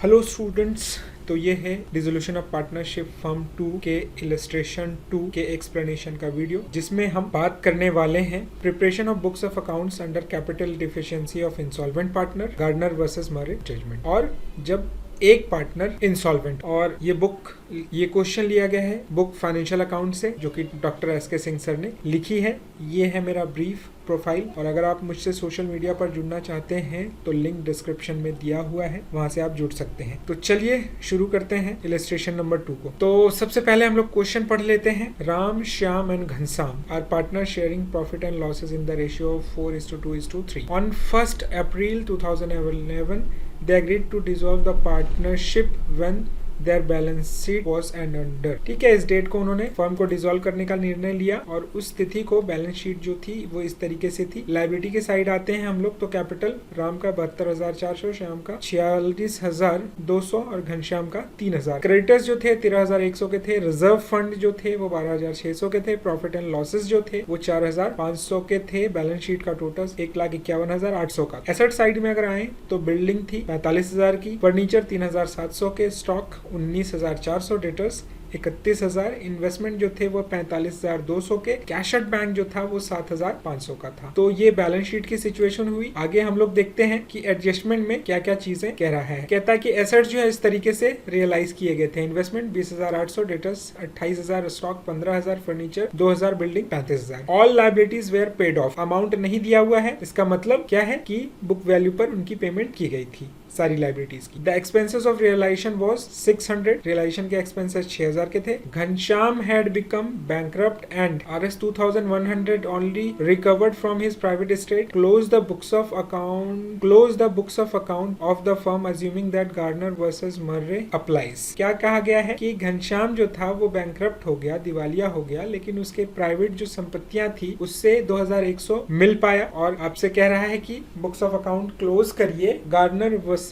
Hello students, तो ये है डिसोल्यूशन ऑफ पार्टनरशिप फर्म 2 के इलस्ट्रेशन 2 के एक्सप्लेनेशन का वीडियो, जिसमें हम बात करने वाले हैं preparation of books of accounts under capital deficiency of insolvent partner, Gardner versus Murray judgement. और जब एक पार्टनर इंसॉल्वेंट, और ये क्वेश्चन लिया गया है बुक फाइनेंशियल अकाउंट से, जो कि डॉक्टर एस.के. सिंह सर ने लिखी है। ये है मेरा ब्रीफ प्रोफाइल, और अगर आप मुझसे सोशल मीडिया पर जुड़ना चाहते हैं तो लिंक डिस्क्रिप्शन में दिया हुआ है, वहां से आप जुड़ सकते हैं। तो चलिए शुरू करते हैं इलस्ट्रेशन नंबर 2 को। तो सबसे पहले हम लोग क्वेश्चन पढ़ लेते हैं। Ram, Shyam and Ghanshyam are partner sharing profit and losses in the ratio of 4:2:3 on 1 April 2011 they agreed to dissolve the partnership when their balance sheet was under। ठीक है, इस डेट को उन्होंने फर्म को डिसॉल्व करने का निर्णय लिया, और उस तिथि को बैलेंस शीट जो थी वो इस तरीके से थी। लायबिलिटी के साइड आते हैं हम लोग, तो कैपिटल राम का 72,400, श्याम का 46,200 और घनश्याम का 3,000। क्रेडिटर्स जो थे 13,100 के थे। रिजर्व फंड जो थे वो 12,600 के थे। प्रॉफिट एंड लॉसेस जो थे वो 4,500 के थे। बैलेंस शीट का टोटल 1,51,800 का। एसेट साइड में अगर आए तो बिल्डिंग थी 45,000 की, फर्नीचर 3,700 के, स्टॉक 19,400, डेटर्स 31,000, इन्वेस्टमेंट जो थे वो 45,200 के, कैश एट बैंक जो था वो 7,500 का था। तो ये बैलेंस शीट की सिचुएशन हुई। आगे हम लोग देखते हैं कि एडजस्टमेंट में क्या क्या चीजें कह रहा है। कहता है कि एसेट्स जो है इस तरीके से रियलाइज किए गए थे। Investment 20,800, debtors 28,000, stock 15,000, furniture 2,000, building 35,000। All liabilities were paid off. Amount नहीं दिया हुआ है, इसका मतलब क्या है कि बुक वैल्यू पर उनकी पेमेंट की गई थी सारी लाइबिलिटीज की। The expenses of realisation was 600। Realisation के एक्सपेंसेस 6,000 के थे। Ghanshyam had become bankrupt and Rs 2,100 only recovered from his private estate. Close the books of account of the firm assuming that Gardner versus Murray applies. क्या कहा गया है कि घनश्याम जो था वो बैंकरप्ट हो गया, दिवालिया हो गया, लेकिन उसके प्राइवेट जो संपत्तियां थी उससे 2,100 मिल पाया, और आपसे कह रहा है कि बुक्स ऑफ अकाउंट क्लोज करिए गार्डनर वर्सेस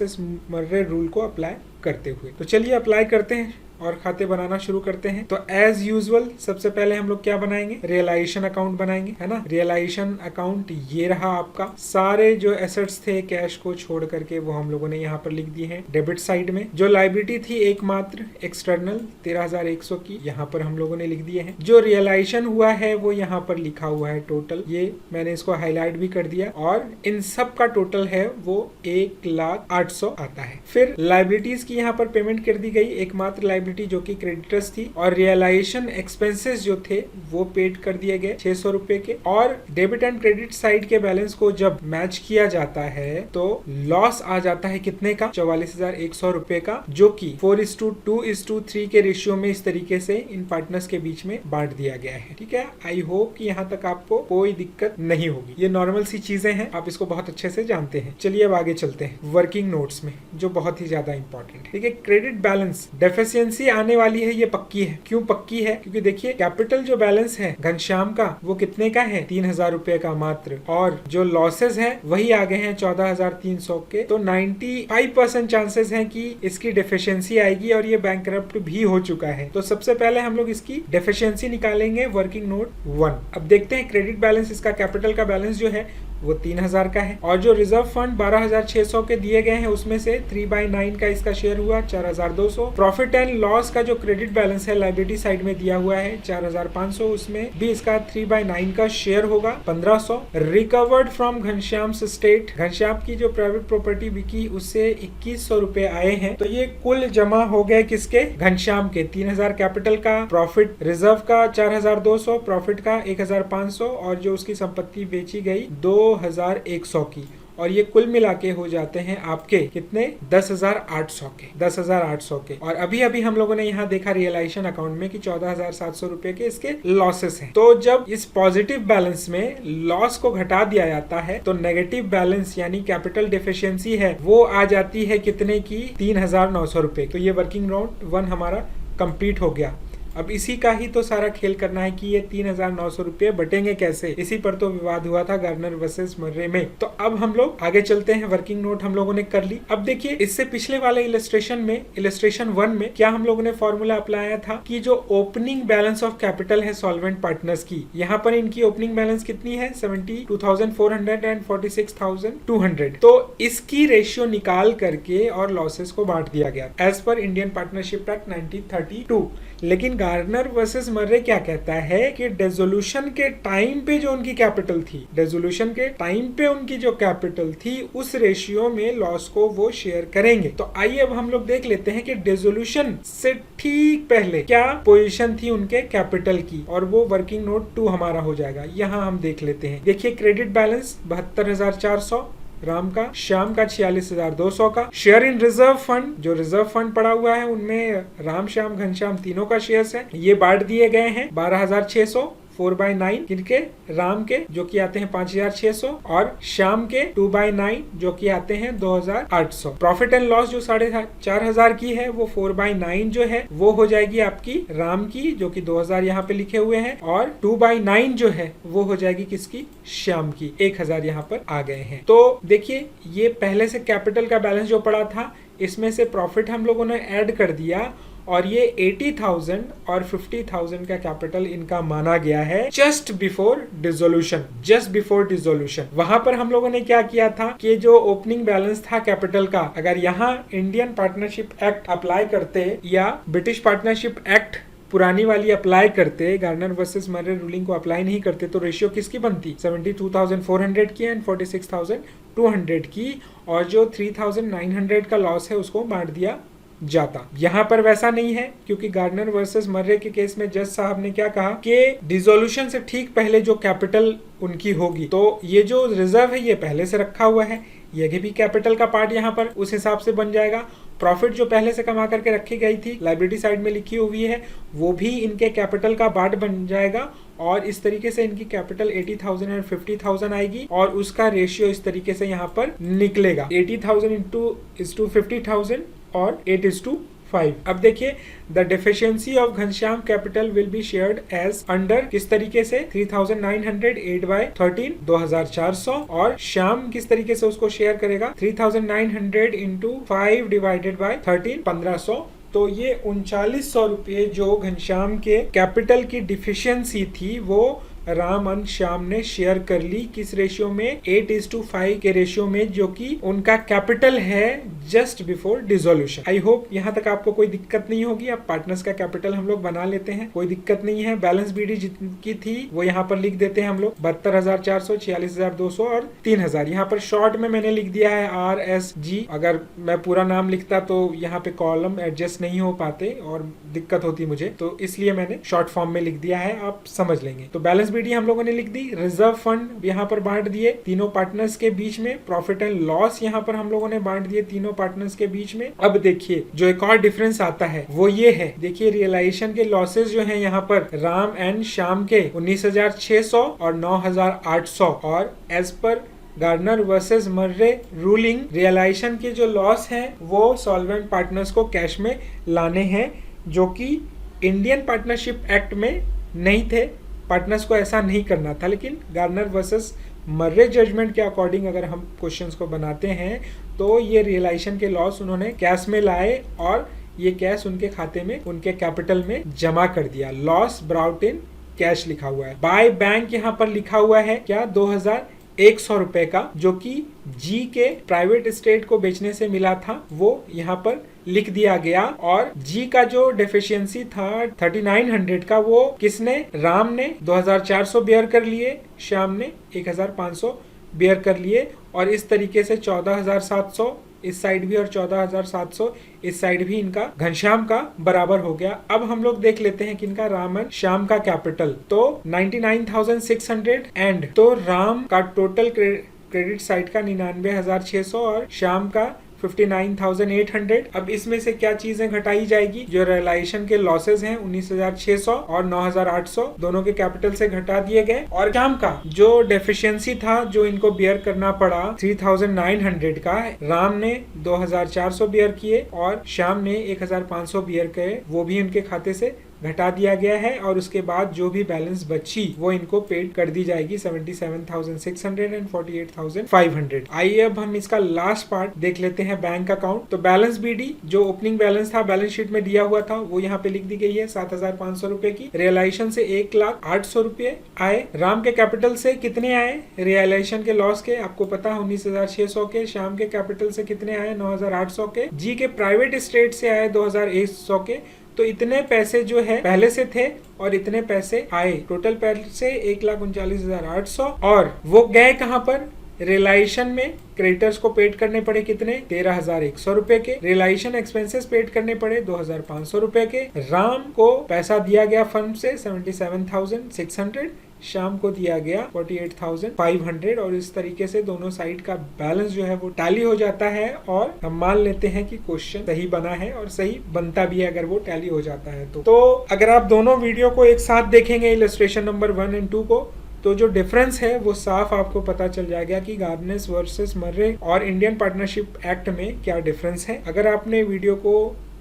मर्रे रूल को अप्लाई करते हुए। तो चलिए अप्लाई करते हैं और खाते बनाना शुरू करते हैं। तो एज यूजुअल सबसे पहले हम लोग क्या बनाएंगे, रियलाइजेशन अकाउंट बनाएंगे, है ना। रियलाइजेशन अकाउंट ये रहा आपका। सारे जो एसेट्स थे कैश को छोड़ करके वो हम लोगों ने यहाँ पर लिख दिए हैं डेबिट साइड में। जो लायबिलिटी थी एकमात्र एक्सटर्नल 13,100 की, यहाँ पर हम लोगों ने लिख दिए हैं। जो रियलाइजेशन हुआ है वो यहाँ पर लिखा हुआ है टोटल, ये मैंने इसको हाईलाइट भी कर दिया, और इन सब का टोटल है वो 1,08,000 आता है। फिर लायबिलिटीज की यहाँ पर पेमेंट कर दी गई। एकमात्र लायबिलिटी जो कि क्रेडिटर्स थी, और रियलाइजेशन एक्सपेंसेस जो थे वो पेड कर दिए गए 600 रुपए के। और डेबिट एंड क्रेडिट साइड के बैलेंस को जब मैच किया जाता है तो लॉस आ जाता है कितने का, 44,100 रुपए का, जो कि 4:2:3 के रेशियो में इस तरीके से इन पार्टनर्स के बीच में बांट दिया गया है। ठीक है, आई होप कि यहाँ तक आपको कोई दिक्कत नहीं होगी। ये नॉर्मल सी चीजें हैं, आप इसको बहुत अच्छे से जानते हैं। चलिए अब आगे चलते हैं वर्किंग नोट्स में, जो बहुत ही ज्यादा इंपॉर्टेंट है। ठीक है, क्रेडिट बैलेंस डेफिशिएंसी आने वाली है, ये पक्की है। क्यों पक्की है? क्योंकि देखिए कैपिटल जो बैलेंस है घनश्याम का वो कितने का है, 3,000 रुपए का मात्र, और जो लॉसेस है वही आ गए हैं 14,300 के। तो 95% चांसेस हैं कि इसकी डेफिशिएंसी आएगी, और ये बैंकरप्ट भी हो चुका है। तो सबसे पहले हम लोग इसकी डेफिशिएंसी निकालेंगे, वर्किंग नोट 1। अब देखते हैं क्रेडिट बैलेंस, इसका कैपिटल का बैलेंस जो है वो 3,000 का है, और जो रिजर्व फंड 12,600 के दिए गए हैं उसमें से 3/9 का इसका शेयर हुआ 4,200। प्रॉफिट एंड लॉस का जो क्रेडिट बैलेंस है लायबिलिटी साइड में दिया हुआ है 4,500, उसमें भी इसका 3/9 का शेयर होगा 1,500। Recovered from Ghanshyam state, Ghanshyam की जो प्राइवेट प्रॉपर्टी बिकी उससे 2,100 रुपए आए हैं। तो ये कुल जमा हो गए किसके, घनश्याम के। 3,000 कैपिटल का, प्रॉफिट रिजर्व का 4,200, प्रॉफिट का 1,500, और जो उसकी संपत्ति बेची गई 2,100 की, और ये कुल मिला के हो जाते हैं आपके कितने, 10,800 के, 10,800 के। और अभी अभी हम लोगों ने यहाँ देखा रियलाइजेशन अकाउंट में कि 14,700 रुपए के इसके लॉसेस हैं। तो जब इस पॉजिटिव बैलेंस में लॉस को घटा दिया जाता है तो नेगेटिव बैलेंस यानी कैपिटल डेफिशिएंसी है वो आ जाती है कितने की, 3,900 रुपए। तो ये वर्किंग नोट 1 हमारा कंप्लीट हो गया। अब इसी का ही तो सारा खेल करना है कि ये 3,900 रुपये बटेंगे कैसे, इसी पर तो विवाद हुआ था गार्डनर वर्सेस मर्रे में। तो अब हम लोग आगे चलते हैं, वर्किंग नोट हम लोगों ने कर ली। अब देखिए इससे पिछले वाले इलस्ट्रेशन में, इलस्ट्रेशन 1 में क्या हम लोगों ने फॉर्मूला अप्लाया था कि जो ओपनिंग बैलेंस ऑफ कैपिटल है सॉल्वेंट पार्टनर्स की, यहाँ पर इनकी ओपनिंग बैलेंस कितनी है 72,400 एंड 46,200। तो इसकी रेशियो निकाल करके और लॉसेस को बांट दिया गया as per Indian partnership act 1932। लेकिन गार्डनर वर्सेस मर्रे क्या कहता है कि डिसोल्यूशन के टाइम पे जो उनकी कैपिटल थी, डिसोल्यूशन के टाइम पे उनकी जो कैपिटल थी उस रेशियो में लॉस को वो शेयर करेंगे। तो आइए अब हम लोग देख लेते हैं कि डिसोल्यूशन से ठीक पहले क्या पोजीशन थी उनके कैपिटल की, और वो वर्किंग नोट 2 हमारा हो जाएगा। यहाँ हम देख लेते हैं। देखिए क्रेडिट बैलेंस 72,400 राम का, श्याम का 46,200 का। शेयर इन रिजर्व फंड, जो रिजर्व फंड पड़ा हुआ है उनमें राम, श्याम, घनश्याम तीनों का शेयर्स है, ये बांट दिए गए हैं 12,600 4/9 किनके, राम के जो कि आते हैं 5,600 और श्याम के 2/9 जो कि आते हैं 2,800। प्रॉफिट एंड लॉस जो 4,500 की है वो 4/9 जो है वो हो जाएगी आपकी राम की, जो कि 2,000 यहाँ पे लिखे हुए हैं, और 2/9 जो है वो हो जाएगी किसकी, श्याम की। 1,000 यहाँ पर आ गए हैं। तो देखिए ये पहले से कैपिटल का बैलेंस जो पड़ा था इसमें से प्रॉफिट हम लोगों ने ऐड कर दिया, और ये 80,000 और 50,000 का कैपिटल इनका माना गया है just before dissolution. Just before dissolution वहां पर हम लोगों ने क्या किया था कि जो ओपनिंग बैलेंस था कैपिटल का, अगर यहाँ इंडियन पार्टनरशिप एक्ट अप्लाई करते या ब्रिटिश पार्टनरशिप एक्ट पुरानी वाली अप्लाई करते, गार्डनर वर्सेस मर्रे रूलिंग को अप्लाई नहीं करते, तो रेशियो किसकी बनती 72,400 की एंड 46,200 की, और जो 3,900 का लॉस है उसको बांट दिया जाता। यहाँ पर वैसा नहीं है, क्योंकि गार्डनर वर्सेस मर्रे के केस में जज साहब ने क्या कहा कि डिसोल्यूशन से ठीक पहले जो कैपिटल उनकी होगी, तो ये जो रिजर्व है ये पहले से रखा हुआ है, ये भी कैपिटल का पार्ट यहाँ पर उस हिसाब से बन जाएगा। प्रॉफिट जो पहले से कमा करके रखी गई थी लायबिलिटी साइड में लिखी हुई है वो भी इनके कैपिटल का पार्ट बन जाएगा, और इस तरीके से इनकी कैपिटल 80,000 और 50,000 आएगी, और उसका रेशियो इस तरीके से यहाँ पर निकलेगा 80,000 is to 50,000 और 8:5। अब देखिए the deficiency of Ghanshyam capital will be shared as under, किस तरीके से 3,900 8/13 2,400, और श्याम किस तरीके से उसको शेयर करेगा 3,900 into 5 divided by 13 1,500। तो ये 3900 रुपये जो घनश्याम के कैपिटल की डिफिशियंसी थी वो राम और श्याम ने शेयर कर ली, किस रेशियो में 8:5 के रेशियो में, जो कि उनका कैपिटल है just before dissolution. I hope यहाँ तक आपको कोई दिक्कत नहीं होगी। अब पार्टनर्स का कैपिटल हम लोग बना लेते हैं, कोई दिक्कत नहीं है। बैलेंस बीडी जितनी थी वो यहाँ पर लिख देते हैं हम लोग 72,400 46,200 और 3,000। यहाँ पर शॉर्ट में मैंने लिख दिया है RSG। अगर मैं पूरा नाम लिखता तो यहाँ पे कॉलम एडजस्ट नहीं हो पाते और दिक्कत होती मुझे, तो इसलिए मैंने शॉर्ट फॉर्म में लिख दिया है, आप समझ लेंगे। तो बैलेंस बीडी हम लोगों ने लिख दी, रिजर्व फंड यहाँ पर बांट दिए तीनों पार्टनर्स के बीच में, प्रॉफिट एंड लॉस यहाँ पर हम लोगों ने बांट दिए तीनों पार्टनर्स के बीच में। अब देखिए जो एक और डिफरेंस आता है वो ये है, देखिए रियलाइजेशन के लॉसेस जो हैं यहाँ पर राम एंड श्याम के 19,600 और 9,800, और एज पर गार्डनर वर्सेस मर्रे रूलिंग रियलाइजेशन के जो लॉस हैं वो सॉल्वेंट पार्टनर्स को कैश में लाने हैं, जो कि इंडियन पार्टनरशिप एक्ट में नहीं थे। पार्टनर्स को ऐसा नहीं करना था, लेकिन गार्डनर वर्सेस मर्रे जजमेंट के अकॉर्डिंग अगर हम क्वेश्चंस को बनाते हैं तो ये रियलाइजेशन के लॉस उन्होंने कैश में लाए और ये कैश उनके खाते में, उनके कैपिटल में जमा कर दिया। लॉस ब्राउट इन कैश लिखा हुआ है। बाय बैंक यहाँ पर लिखा हुआ है क्या 2,100 रुपए का, जो कि जी के प्राइवेट एस्टेट को बेचने से मिला था, वो यहाँ पर लिख दिया गया। और जी का जो डेफिशिएंसी था 3,900 का, वो किसने, राम ने 2,400 बेयर कर लिए, श्याम ने 1,500 बेयर कर लिए, और इस तरीके से 14,700 इस साइड भी और 14,700 इस साइड भी इनका घनश्याम का बराबर हो गया। अब हम लोग देख लेते हैं कि इनका राम एंड श्याम का कैपिटल, तो 99,600 एंड तो राम का टोटल क्रेडिट साइड का 99,600 और श्याम का 59,800। अब इसमें से क्या चीजें घटाई जाएगी, जो रियलाइजेशन के लॉसेस हैं 19,600 और 9,800 दोनों के कैपिटल से घटा दिए गए, और श्याम का जो डेफिशिएंसी था जो इनको बियर करना पड़ा 3,900 का, राम ने 2,400 बियर किए और श्याम ने 1,500 बियर किए, वो भी उनके खाते से घटा दिया गया है और उसके बाद जो भी बैलेंस बची वो इनको पेड कर दी जाएगी 77,600 एंड 48,500। आइए अब हम इसका लास्ट पार्ट देख लेते हैं, बैंक अकाउंट। तो बैलेंस बीडी जो ओपनिंग बैलेंस था बैलेंस शीट में दिया हुआ था वो यहाँ पे लिख दी गई है 7,500 रुपए की। रियलाइजेशन से 1,08,00,000 रुपए आए। राम के कैपिटल से कितने आए? रियलाइजेशन के लॉस के आपको पता 19,600 के। श्याम के कैपिटल से कितने आए? 9,800 के। जी के प्राइवेट एस्टेट से आए 2,100 के। तो इतने पैसे जो है पहले से थे और इतने पैसे आए, टोटल पैसे 1,39,800 और वो गए कहां पर? रियलाइजेशन में क्रेडिटर्स को पेड करने पड़े कितने? 13,100 रुपए के। रियलाइजेशन एक्सपेंसेस पेड करने पड़े 2,500 रुपए के। राम को पैसा दिया गया फर्म से 77,600, शाम को दिया गया 48,500 और इस तरीके से दोनों साइड का बैलेंस जो है वो टैली हो जाता है और हम मान लेते हैं कि क्वेश्चन सही बना है और सही बनता भी है अगर वो टैली हो जाता है तो अगर आप दोनों वीडियो को एक साथ देखेंगे इलस्ट्रेशन नंबर 1 और 2 को, तो जो डिफरेंस है वो साफ आपको पता चल जाएगा कि गार्नर्स वर्सेस मर्रे और इंडियन पार्टनरशिप एक्ट में क्या डिफरेंस है। अगर आपने वीडियो को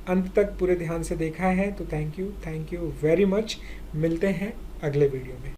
अंत तक पूरे ध्यान से देखा है तो थैंक यू वेरी मच। मिलते हैं अगले वीडियो में।